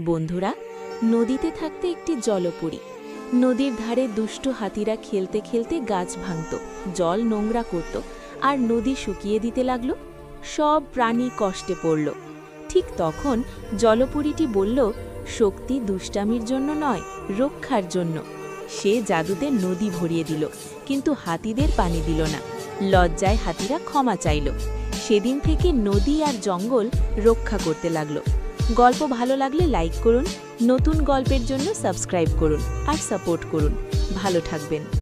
বন্ধুরা, নদীতে থাকতে একটি জলপরী। নদীর ধারে দুষ্ট হাতিরা খেলতে খেলতে গাছ ভাঙত, জল নোংরা করত আর নদী শুকিয়ে দিতে লাগল। সব প্রাণী কষ্টে পড়ল। ঠিক তখন জলপরীটি বলল, শক্তি দুষ্টামির জন্য নয়, রক্ষার জন্য। সে জাদুতে নদী ভরিয়ে দিল, কিন্তু হাতিদের পানি দিল না। লজ্জায় হাতিরা ক্ষমা চাইল। সেদিন থেকে নদী আর জঙ্গল রক্ষা করতে লাগল। গল্প ভালো লাগলে লাইক করুন, নতুন গল্পের জন্য সাবস্ক্রাইব করুন আর সাপোর্ট করুন। ভালো থাকবেন।